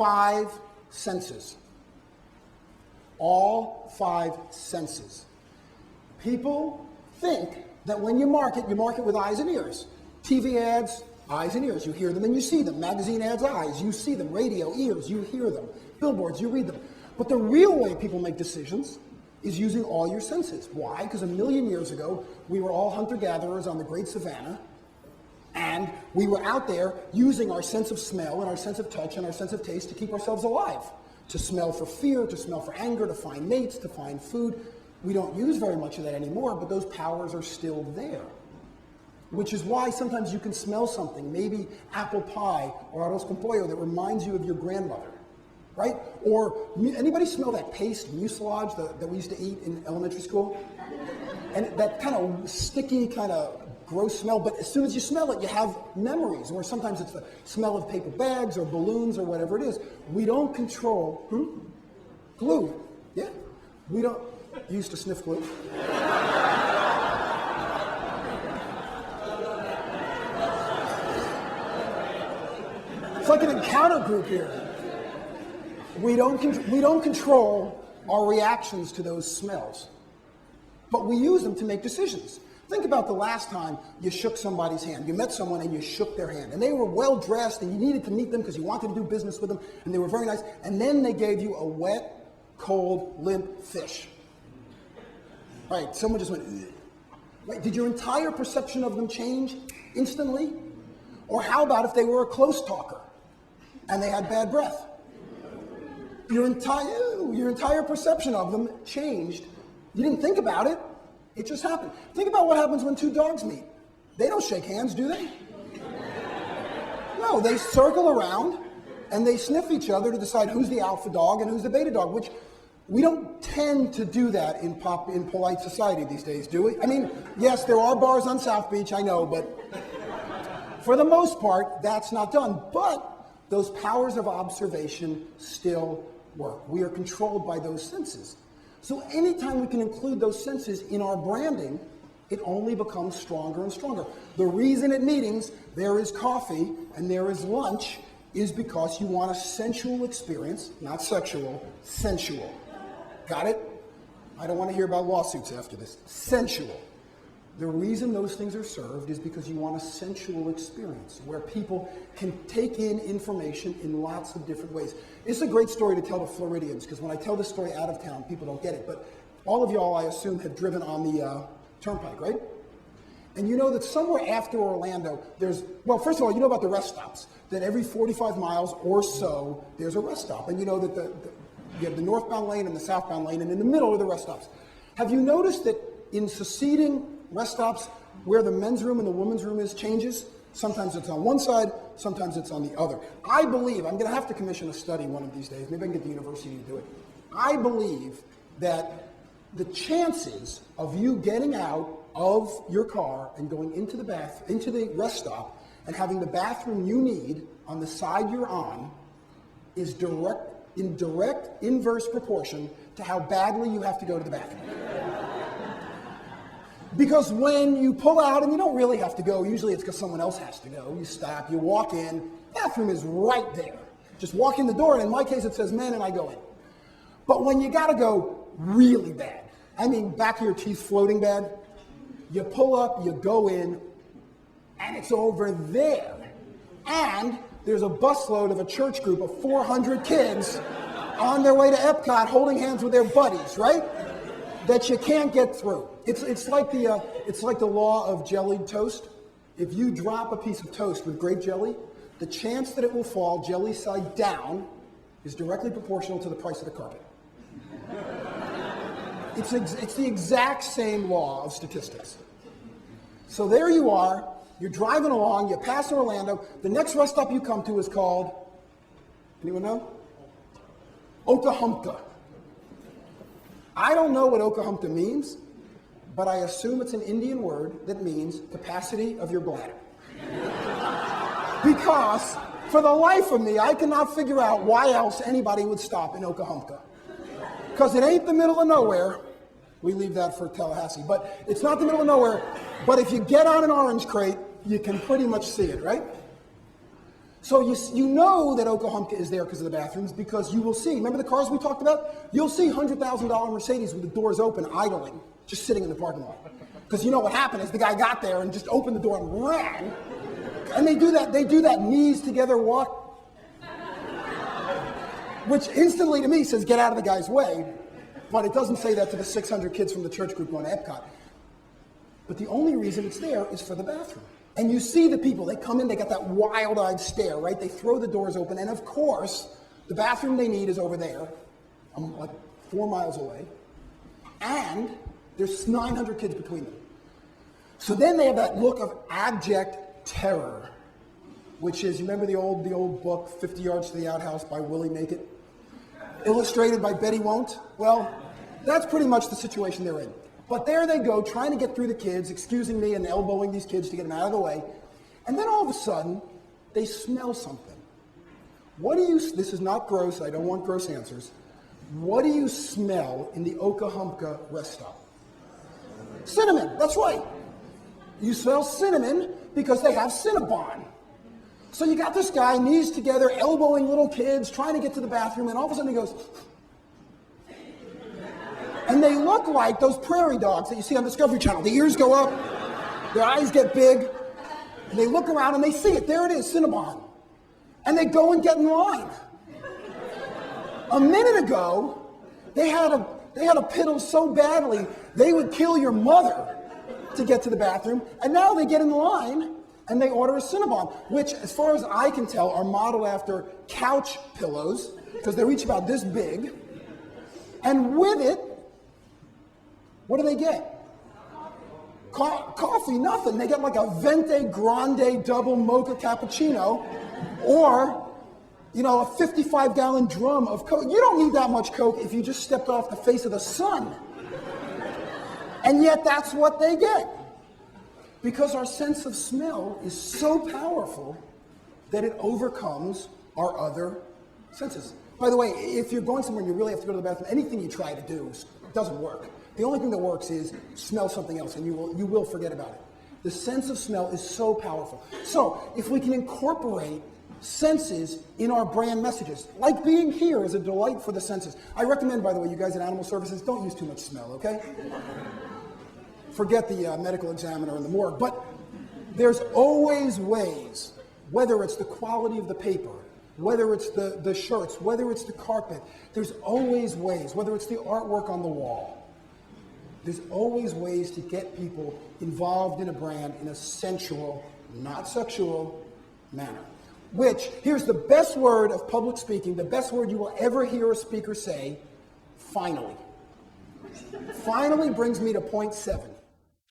5 senses. All 5 senses. People think that when you market with eyes and ears. TV ads, eyes and ears. You hear them and you see them. Magazine ads, eyes. You see them. Radio, ears. You hear them. Billboards, you read them. But the real way people make decisions is using all your senses. Why? Because 1,000,000 years ago, we were all hunter-gatherers on the great savannah, and we were out there using our sense of smell and our sense of touch and our sense of taste to keep ourselves alive. To smell for fear, to smell for anger, to find mates, to find food. We don't use very much of that anymore, but those powers are still there. Which is why sometimes you can smell something, maybe apple pie or arroz con pollo, that reminds you of your grandmother, right? Or anybody smell that paste, mucilage, that we used to eat in elementary school? And that kind of sticky, kind of gross smell, but as soon as you smell it, you have memories. Or sometimes it's the smell of paper bags or balloons or whatever it is. We don't control, glue, yeah. We don't, you used to sniff glue. It's like an encounter group here. We don't control our reactions to those smells, but we use them to make decisions. Think about the last time you shook somebody's hand. You met someone and you shook their hand, and they were well dressed, and you needed to meet them because you wanted to do business with them, and they were very nice, and then they gave you a wet, cold, limp fish. Right? Someone just went, ugh. Right? Did your entire perception of them change instantly? Or how about if they were a close talker and they had bad breath? Your entire perception of them changed. You didn't think about it. It just happened. Think about what happens when 2 dogs meet. They don't shake hands, do they? No, they circle around and they sniff each other to decide who's the alpha dog and who's the beta dog, which we don't tend to do that in polite society these days, do we? I mean, yes, there are bars on South Beach, I know, but for the most part, that's not done. But those powers of observation still work. We are controlled by those senses. So anytime we can include those senses in our branding, it only becomes stronger and stronger. The reason at meetings there is coffee and there is lunch is because you want a sensual experience, not sexual, sensual. Got it? I don't want to hear about lawsuits after this. Sensual. The reason those things are served is because you want a sensual experience where people can take in information in lots of different ways. It's a great story to tell to Floridians, because when I tell this story out of town, people don't get it. But all of y'all, I assume, have driven on the turnpike, right? And you know that somewhere after Orlando, well, first of all, you know about the rest stops, that every 45 miles or so, there's a rest stop. And you know that you have the northbound lane and the southbound lane, and in the middle are the rest stops. Have you noticed that in succeeding rest stops, where the men's room and the women's room changes? Sometimes it's on one side, sometimes it's on the other. I believe, I'm going to have to commission a study one of these days, maybe I can get the university to do it. I believe that the chances of you getting out of your car and going into the rest stop and having the bathroom you need on the side you're on is in direct inverse proportion to how badly you have to go to the bathroom. Because when you pull out, and you don't really have to go, usually it's because someone else has to go, you stop, you walk in, bathroom is right there. Just walk in the door, and in my case it says men, and I go in. But when you gotta go really bad, I mean back of your teeth floating bad, you pull up, you go in, and it's over there. And there's a busload of a church group of 400 kids on their way to Epcot holding hands with their buddies, right? That you can't get through. It's like the law of jellied toast. If you drop a piece of toast with grape jelly, the chance that it will fall jelly side down is directly proportional to the price of the carpet. It's the exact same law of statistics. So there you are, you're driving along, you pass Orlando, the next rest stop you come to is called, anyone know? Okahumpka. I don't know what Okahumpka means, but I assume it's an Indian word that means capacity of your bladder. Because for the life of me, I cannot figure out why else anybody would stop in Okahumpka. Because it ain't the middle of nowhere. We leave that for Tallahassee. But it's not the middle of nowhere. But if you get on an orange crate, you can pretty much see it, right? So you know that Oklahoma is there because of the bathrooms, because you will see, remember the cars we talked about? You'll see $100,000 Mercedes with the doors open, idling, just sitting in the parking lot. Because you know what happened is the guy got there and just opened the door and ran. And they do that knees together walk, which instantly to me says get out of the guy's way, but it doesn't say that to the 600 kids from the church group going to Epcot. But the only reason it's there is for the bathroom. And you see the people, they come in, they got that wild-eyed stare, right? They throw the doors open, and of course, the bathroom they need is over there. I'm like 4 miles away. And there's 900 kids between them. So then they have that look of abject terror, which is, you remember the old book, 50 Yards to the Outhouse by Willie Make It? Illustrated by Betty Won't? Well, that's pretty much the situation they're in. But there they go, trying to get through the kids, excusing me and elbowing these kids to get them out of the way. And then all of a sudden, they smell something. This is not gross, I don't want gross answers. What do you smell in the Okahumpka rest stop? Cinnamon, that's right. You smell cinnamon because they have Cinnabon. So you got this guy, knees together, elbowing little kids, trying to get to the bathroom, and all of a sudden he goes, and they look like those prairie dogs that you see on Discovery Channel. The ears go up, their eyes get big, and they look around and they see it. There it is, Cinnabon. And they go and get in line. A minute ago, they had a piddle so badly, they would kill your mother to get to the bathroom. And now they get in line and they order a Cinnabon, which, as far as I can tell, are modeled after couch pillows, because they're each about this big. And with it, what do they get? Coffee, nothing. They get like a Venti Grande double mocha cappuccino, or, a 55-gallon drum of Coke. You don't need that much Coke if you just stepped off the face of the sun. And yet that's what they get. Because our sense of smell is so powerful that it overcomes our other senses. By the way, if you're going somewhere and you really have to go to the bathroom, anything you try to do doesn't work. The only thing that works is smell something else, and you will forget about it. The sense of smell is so powerful. So if we can incorporate senses in our brand messages, like being here is a delight for the senses. I recommend, by the way, you guys at Animal Services, don't use too much smell, okay? Forget the medical examiner in the morgue. But there's always ways, whether it's the quality of the paper, whether it's the shirts, whether it's the carpet, there's always ways, whether it's the artwork on the wall, there's always ways to get people involved in a brand in a sensual, not sexual manner. Which, here's the best word of public speaking, the best word you will ever hear a speaker say, finally. Finally brings me to point 7.